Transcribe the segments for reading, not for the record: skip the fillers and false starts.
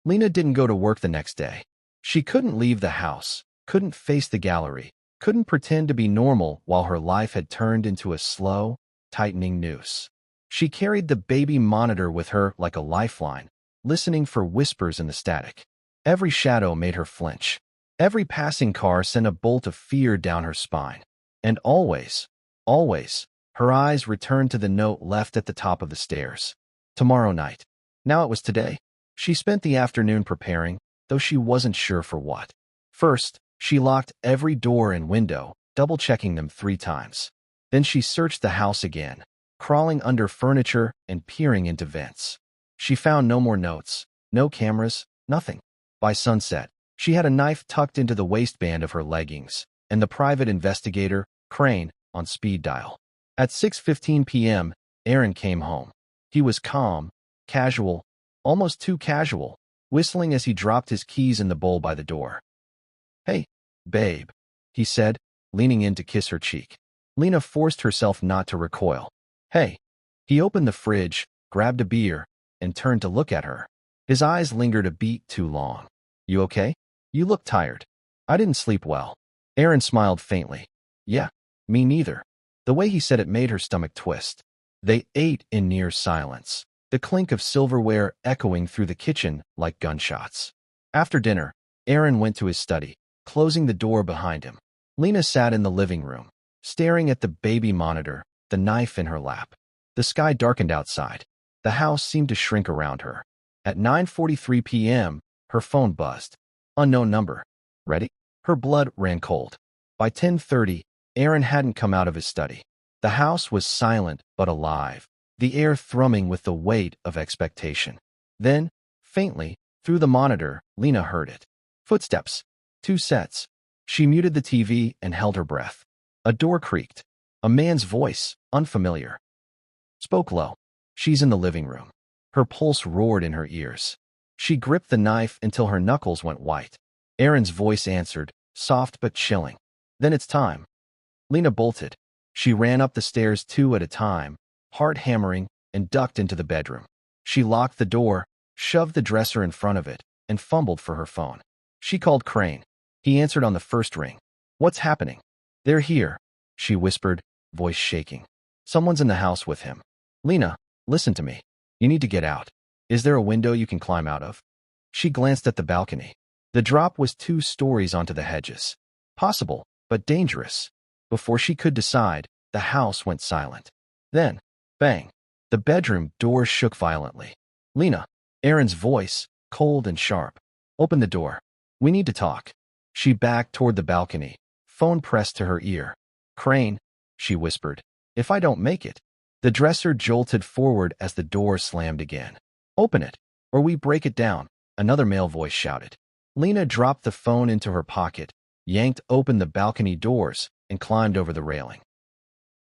Lena didn't go to work the next day. She couldn't leave the house, couldn't face the gallery, couldn't pretend to be normal while her life had turned into a slow, tightening noose. She carried the baby monitor with her like a lifeline, listening for whispers in the static. Every shadow made her flinch. Every passing car sent a bolt of fear down her spine. And always, her eyes returned to the note left at the top of the stairs. Tomorrow night. Now it was today. She spent the afternoon preparing, though she wasn't sure for what. First, she locked every door and window, double-checking them 3 times. Then she searched the house again, crawling under furniture and peering into vents. She found no more notes, no cameras, nothing. By sunset, she had a knife tucked into the waistband of her leggings, and the private investigator, Crain, on speed dial. At 6:15 p.m., Aaron came home. He was calm, casual, almost too casual, whistling as he dropped his keys in the bowl by the door. "Hey, babe," he said, leaning in to kiss her cheek. Lena forced herself not to recoil. "Hey." He opened the fridge, grabbed a beer, and turned to look at her. His eyes lingered a beat too long. "You okay? You look tired." "I didn't sleep well." Aaron smiled faintly. "Yeah, me neither." The way he said it made her stomach twist. They ate in near silence, the clink of silverware echoing through the kitchen like gunshots. After dinner, Aaron went to his study, closing the door behind him. Lena sat in the living room, staring at the baby monitor, the knife in her lap. The sky darkened outside. The house seemed to shrink around her. At 9:43 p.m., her phone buzzed. Unknown number. Ready? Her blood ran cold. By 10:30, Aaron hadn't come out of his study. The house was silent but alive, the air thrumming with the weight of expectation. Then, faintly, through the monitor, Lena heard it. Footsteps. 2 sets. She muted the TV and held her breath. A door creaked. A man's voice, unfamiliar, spoke low. "She's in the living room." Her pulse roared in her ears. She gripped the knife until her knuckles went white. Aaron's voice answered, soft but chilling. "Then it's time." Lena bolted. She ran up the stairs 2 at a time, heart hammering, and ducked into the bedroom. She locked the door, shoved the dresser in front of it, and fumbled for her phone. She called Crain. He answered on the first ring. "What's happening?" "They're here," she whispered, voice shaking. "Someone's in the house with him." "Lena, listen to me. You need to get out. Is there a window you can climb out of?" She glanced at the balcony. The drop was 2 stories onto the hedges. Possible, but dangerous. Before she could decide, the house went silent. Then, bang, the bedroom door shook violently. "Lena," Aaron's voice, cold and sharp. "Open the door. We need to talk." She backed toward the balcony, phone pressed to her ear. "Crain," she whispered, "if I don't make it." The dresser jolted forward as the door slammed again. "Open it, or we break it down," another male voice shouted. Lena dropped the phone into her pocket, yanked open the balcony doors, and climbed over the railing.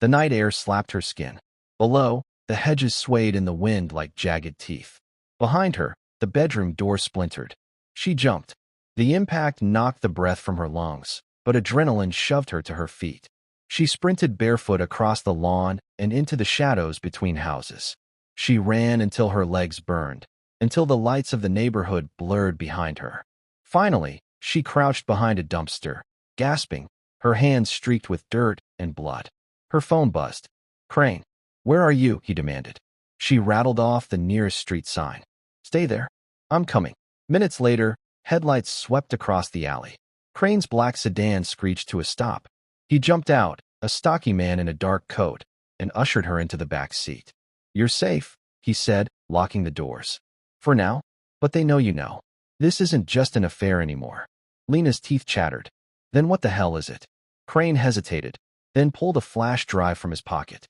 The night air slapped her skin. Below, the hedges swayed in the wind like jagged teeth. Behind her, the bedroom door splintered. She jumped. The impact knocked the breath from her lungs, but adrenaline shoved her to her feet. She sprinted barefoot across the lawn and into the shadows between houses. She ran until her legs burned, until the lights of the neighborhood blurred behind her. Finally, she crouched behind a dumpster, gasping, her hands streaked with dirt and blood. Her phone buzzed. "Crain, where are you?" he demanded. She rattled off the nearest street sign. "Stay there. I'm coming." Minutes later, headlights swept across the alley. Crain's black sedan screeched to a stop. He jumped out, a stocky man in a dark coat, and ushered her into the back seat. "You're safe," he said, locking the doors. "For now, but they know you know. This isn't just an affair anymore." Lena's teeth chattered. "Then what the hell is it?" Crain hesitated, then pulled a flash drive from his pocket.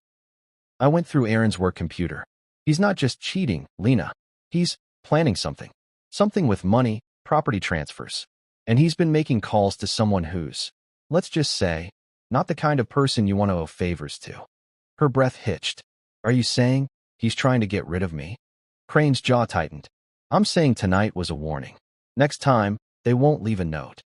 "I went through Aaron's work computer. He's not just cheating, Lena. He's planning something. Something with money, property transfers. And he's been making calls to someone who's, let's just say, not the kind of person you want to owe favors to." Her breath hitched. "Are you saying he's trying to get rid of me?" Crane's jaw tightened. "I'm saying tonight was a warning. Next time, they won't leave a note."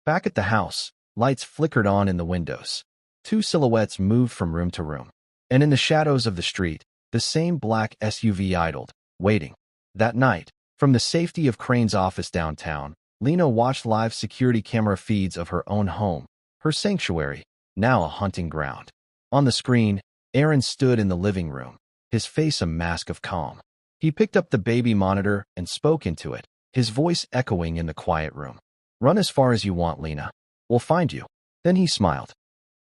Back at the house, lights flickered on in the windows. 2 silhouettes moved from room to room. And in the shadows of the street, the same black SUV idled, waiting. That night, From the safety of Crane's office downtown, Lena watched live security camera feeds of her own home, her sanctuary, now a hunting ground. On the screen, Aaron stood in the living room, his face a mask of calm. He picked up the baby monitor and spoke into it, his voice echoing in the quiet room. "Run as far as you want, Lena. We'll find you." Then he smiled.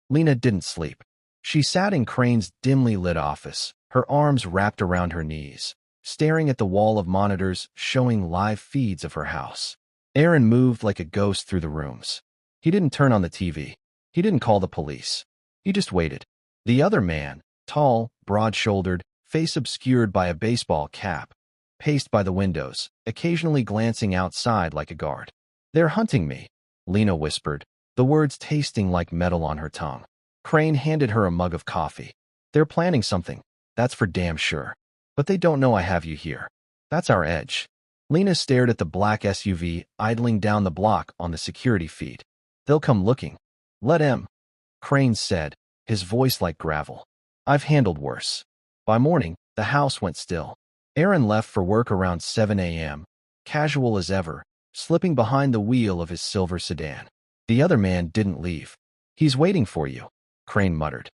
Lena didn't sleep. She sat in Crane's dimly lit office, her arms wrapped around her knees, staring at the wall of monitors showing live feeds of her house. Aaron moved like a ghost through the rooms. He didn't turn on the TV. He didn't call the police. He just waited. The other man, tall, broad-shouldered, face obscured by a baseball cap, paced by the windows, occasionally glancing outside like a guard. "They're hunting me," Lena whispered, the words tasting like metal on her tongue. Crain handed her a mug of coffee. "They're planning something, that's for damn sure. But they don't know I have you here. That's our edge." Lena stared at the black SUV idling down the block on the security feed. "They'll come looking. Let 'em," Crain said, his voice like gravel. "I've handled worse." By morning, the house went still. Aaron left for work around 7 a.m., casual as ever, slipping behind the wheel of his silver sedan. The other man didn't leave. "He's waiting for you," Crain muttered.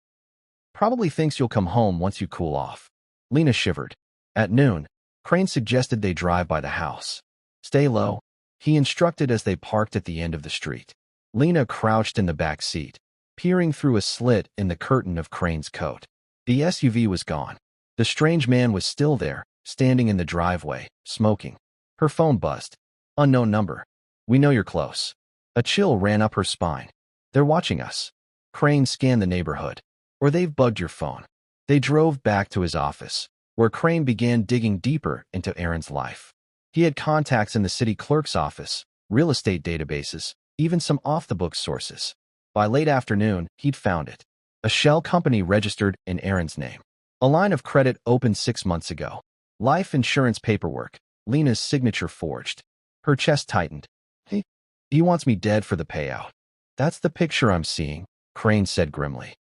"Probably thinks you'll come home once you cool off." Lena shivered. At noon, Crain suggested they drive by the house. "Stay low," he instructed as they parked at the end of the street. Lena crouched in the back seat, peering through a slit in the curtain of Crane's coat. The SUV was gone. The strange man was still there, standing in the driveway, smoking. Her phone buzzed. "Unknown number. We know you're close." A chill ran up her spine. "They're watching us." Crain scanned the neighborhood. "Or they've bugged your phone." They drove back to his office, where Crain began digging deeper into Aaron's life. He had contacts in the city clerk's office, real estate databases, even some off-the-books sources. By late afternoon, he'd found it. A shell company registered in Aaron's name. A line of credit opened 6 months ago. Life insurance paperwork, Lena's signature forged. Her chest tightened. He wants me dead for the payout." "That's the picture I'm seeing," Crain said grimly.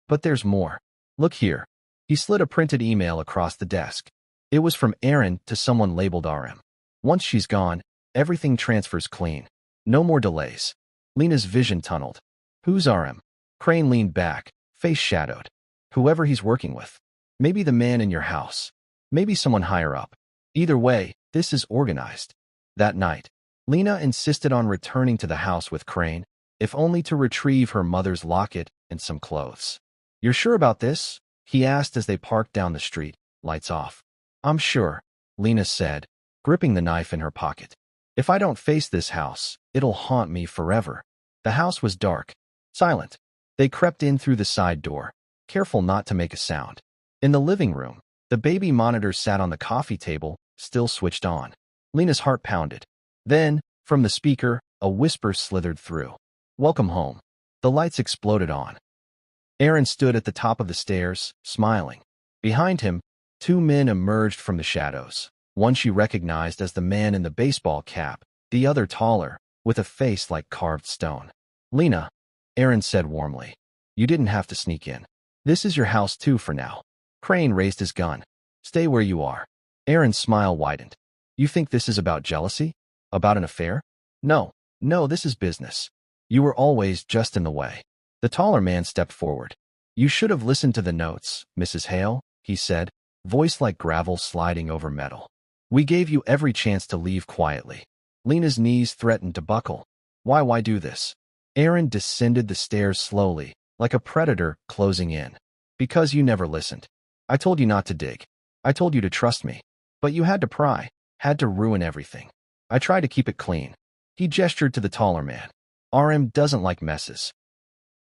"But there's more. Look here." He slid a printed email across the desk. It was from Aaron to someone labeled RM. "Once she's gone, everything transfers clean. No more delays." Lena's vision tunneled. "Who's RM?" Crain leaned back, face shadowed. "Whoever he's working with. Maybe the man in your house. Maybe someone higher up. Either way, this is organized." That night, Lena insisted on returning to the house with Crain, if only to retrieve her mother's locket and some clothes. "You're sure about this?" he asked as they parked down the street, lights off. "I'm sure," Lena said, gripping the knife in her pocket. "If I don't face this house, it'll haunt me forever." The house was dark, silent. They crept in through the side door, careful not to make a sound. In the living room, the baby monitor sat on the coffee table, still switched on. Lena's heart pounded. Then, from the speaker, a whisper slithered through. "Welcome home." The lights exploded on. Aaron stood at the top of the stairs, smiling. Behind him, 2 men emerged from the shadows. One she recognized as the man in the baseball cap, the other taller, with a face like carved stone. "Lena," Aaron said warmly, "you didn't have to sneak in. This is your house too for now." Crain raised his gun. "Stay where you are." Aaron's smile widened. "You think this is about jealousy? About an affair?" No, this is business. You were always just in the way." The taller man stepped forward. "You should have listened to the notes, Mrs. Hale," he said, voice like gravel sliding over metal. "We gave you every chance to leave quietly." Lena's knees threatened to buckle. Why do this?" Aaron descended the stairs slowly, like a predator closing in. "Because you never listened. I told you not to dig. I told you to trust me. But you had to pry, had to ruin everything. I tried to keep it clean." He gestured to the taller man. "RM doesn't like messes."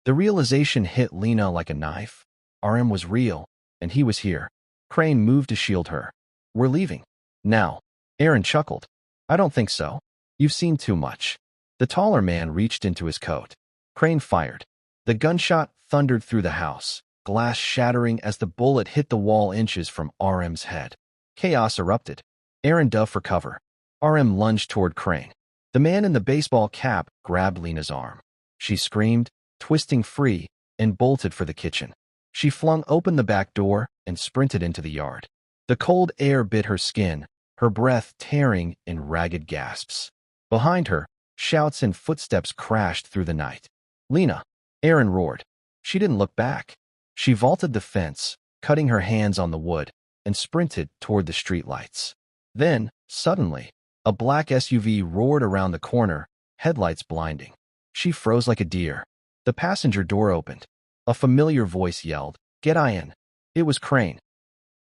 The realization hit Lena like a knife. RM was real, and he was here. Crain moved to shield her. "We're leaving. Now." Aaron chuckled. "I don't think so. You've seen too much." The taller man reached into his coat. Crain fired. The gunshot thundered through the house, glass shattering as the bullet hit the wall inches from RM's head. Chaos erupted. Aaron dove for cover. RM lunged toward Crain. The man in the baseball cap grabbed Lena's arm. She screamed, twisting free, and bolted for the kitchen. She flung open the back door and sprinted into the yard. The cold air bit her skin, her breath tearing in ragged gasps. Behind her, shouts and footsteps crashed through the night. "Lena!" Aaron roared. She didn't look back. She vaulted the fence, cutting her hands on the wood, and sprinted toward the streetlights. Then, suddenly, a black SUV roared around the corner, headlights blinding. She froze like a deer. The passenger door opened. A familiar voice yelled, "Get in." It was Crain.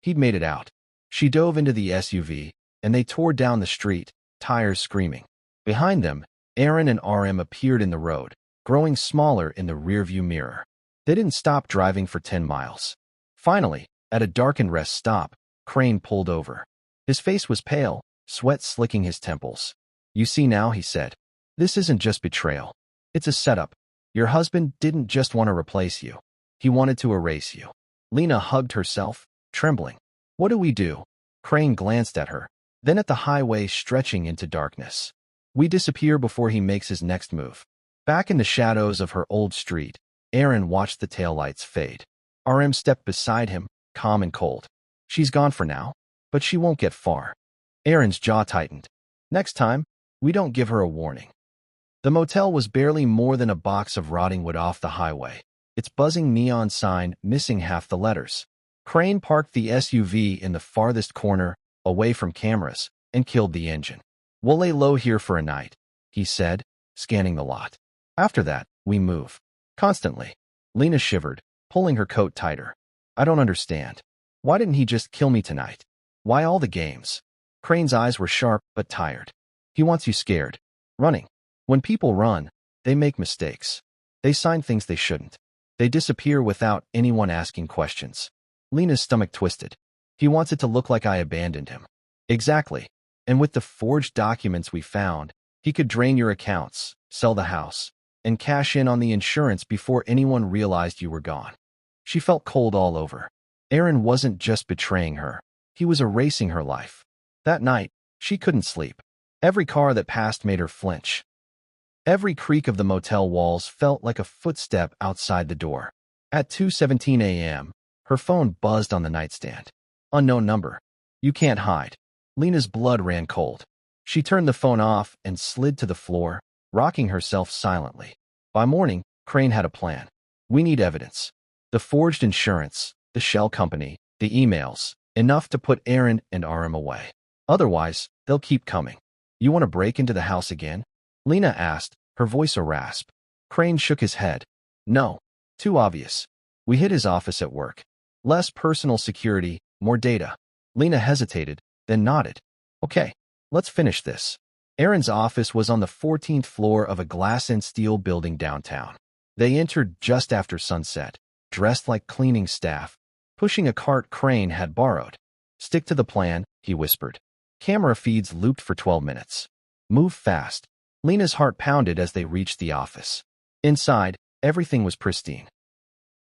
He'd made it out. She dove into the SUV, and they tore down the street, tires screaming. Behind them, Aaron and RM appeared in the road, growing smaller in the rearview mirror. They didn't stop driving for 10 miles. Finally, at a darkened rest stop, Crain pulled over. His face was pale, sweat slicking his temples. "You see now," he said. "This isn't just betrayal. It's a setup. Your husband didn't just want to replace you. He wanted to erase you." Lena hugged herself, trembling. "What do we do?" Crain glanced at her, then at the highway stretching into darkness. "We disappear before he makes his next move." Back in the shadows of her old street, Aaron watched the taillights fade. RM stepped beside him, calm and cold. "She's gone for now, but she won't get far." Aaron's jaw tightened. "Next time, we don't give her a warning." The motel was barely more than a box of rotting wood off the highway, its buzzing neon sign missing half the letters. Crain parked the SUV in the farthest corner, away from cameras, and killed the engine. "We'll lay low here for a night," he said, scanning the lot. "After that, we move." Constantly. Lena shivered, pulling her coat tighter. "I don't understand. Why didn't he just kill me tonight? Why all the games?" Crane's eyes were sharp but tired. "He wants you scared. Running. When people run, they make mistakes. They sign things they shouldn't. They disappear without anyone asking questions." Lena's stomach twisted. "He wants it to look like I abandoned him." "Exactly. And with the forged documents we found, he could drain your accounts, sell the house, and cash in on the insurance before anyone realized you were gone." She felt cold all over. Aaron wasn't just betraying her. He was erasing her life. That night, she couldn't sleep. Every car that passed made her flinch. Every creak of the motel walls felt like a footstep outside the door. At 2:17 a.m., her phone buzzed on the nightstand. Unknown number. "You can't hide." Lena's blood ran cold. She turned the phone off and slid to the floor, rocking herself silently. By morning, Crain had a plan. "We need evidence. The forged insurance, the shell company, the emails, enough to put Aaron and RM away. Otherwise, they'll keep coming." "You want to break into the house again?" Lena asked, her voice a rasp. Crain shook his head. "No. Too obvious. We hid his office at work. Less personal security, more data." Lena hesitated, then nodded. "Okay, let's finish this." Aaron's office was on the 14th floor of a glass and steel building downtown. They entered just after sunset, dressed like cleaning staff, pushing a cart Crain had borrowed. "Stick to the plan," he whispered. Camera feeds looped for 12 minutes. "Move fast." Lena's heart pounded as they reached the office. Inside, everything was pristine.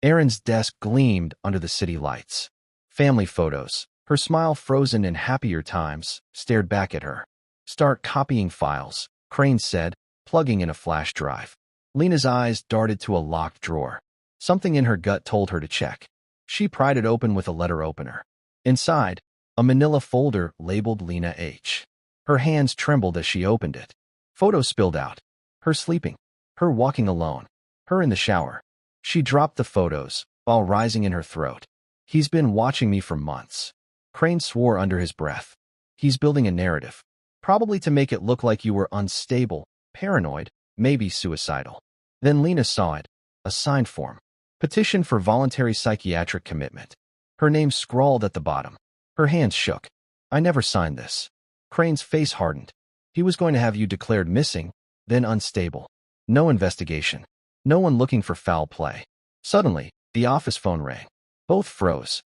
Aaron's desk gleamed under the city lights. Family photos, her smile frozen in happier times, stared back at her. "Start copying files," Crain said, plugging in a flash drive. Lena's eyes darted to a locked drawer. Something in her gut told her to check. She pried it open with a letter opener. Inside, a manila folder labeled Lena H. Her hands trembled as she opened it. Photos spilled out. Her sleeping. Her walking alone. Her in the shower. She dropped the photos, while rising in her throat. "He's been watching me for months." Crain swore under his breath. "He's building a narrative. Probably to make it look like you were unstable, paranoid, maybe suicidal." Then Lena saw it. A signed form. "Petition for voluntary psychiatric commitment." Her name scrawled at the bottom. Her hands shook. "I never signed this." Crane's face hardened. "He was going to have you declared missing, then unstable. No investigation. No one looking for foul play." Suddenly, the office phone rang. Both froze.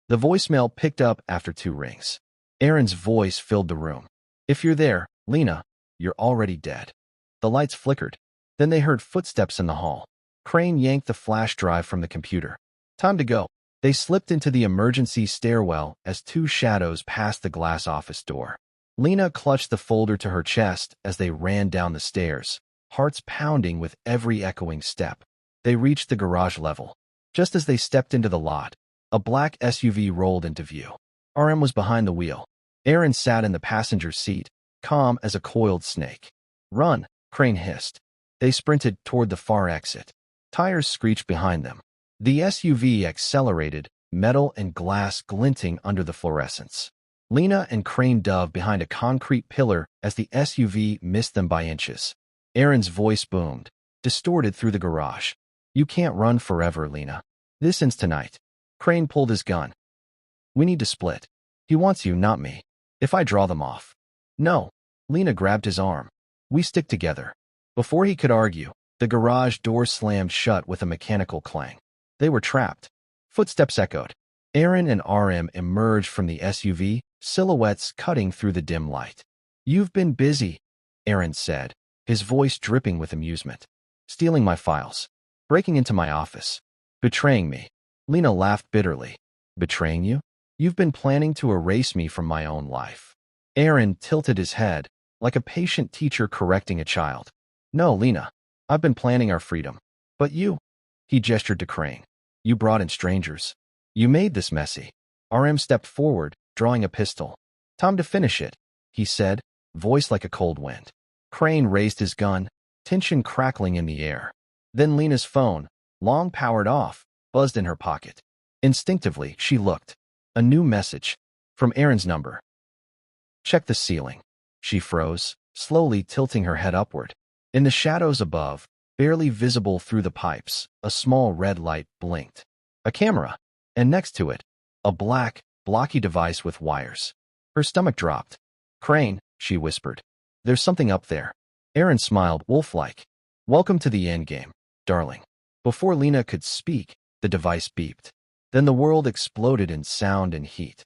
The voicemail picked up after 2 rings. Aaron's voice filled the room. "If you're there, Lena, you're already dead." The lights flickered. Then they heard footsteps in the hall. Crain yanked the flash drive from the computer. "Time to go." They slipped into the emergency stairwell as 2 shadows passed the glass office door. Lena clutched the folder to her chest as they ran down the stairs, hearts pounding with every echoing step. They reached the garage level. Just as they stepped into the lot, a black SUV rolled into view. RM was behind the wheel. Aaron sat in the passenger seat, calm as a coiled snake. Run, Crain hissed. They sprinted toward the far exit. Tires screeched behind them. The SUV accelerated, metal and glass glinting under the fluorescence. Lena and Crain dove behind a concrete pillar as the SUV missed them by inches. Aaron's voice boomed, distorted through the garage. You can't run forever, Lena. This ends tonight. Crain pulled his gun. We need to split. He wants you, not me. If I draw them off. No. Lena grabbed his arm. We stick together. Before he could argue, the garage door slammed shut with a mechanical clang. They were trapped. Footsteps echoed. Aaron and RM emerged from the SUV, silhouettes cutting through the dim light. You've been busy, Aaron said, his voice dripping with amusement. Stealing my files. Breaking into my office. Betraying me. Lena laughed bitterly. Betraying you? You've been planning to erase me from my own life. Aaron tilted his head, like a patient teacher correcting a child. No, Lena. I've been planning our freedom. But you? He gestured to Crain. You brought in strangers. You made this messy. RM stepped forward, drawing a pistol. Time to finish it, he said, voice like a cold wind. Crain raised his gun, tension crackling in the air. Then Lena's phone, long powered off, buzzed in her pocket. Instinctively, she looked. A new message. From Aaron's number. Check the ceiling. She froze, slowly tilting her head upward. In the shadows above, barely visible through the pipes, a small red light blinked. A camera. And next to it, a black, blocky device with wires. Her stomach dropped. Crain, she whispered. There's something up there. Aaron smiled, wolf-like. Welcome to the endgame, darling. Before Lena could speak, the device beeped. Then the world exploded in sound and heat.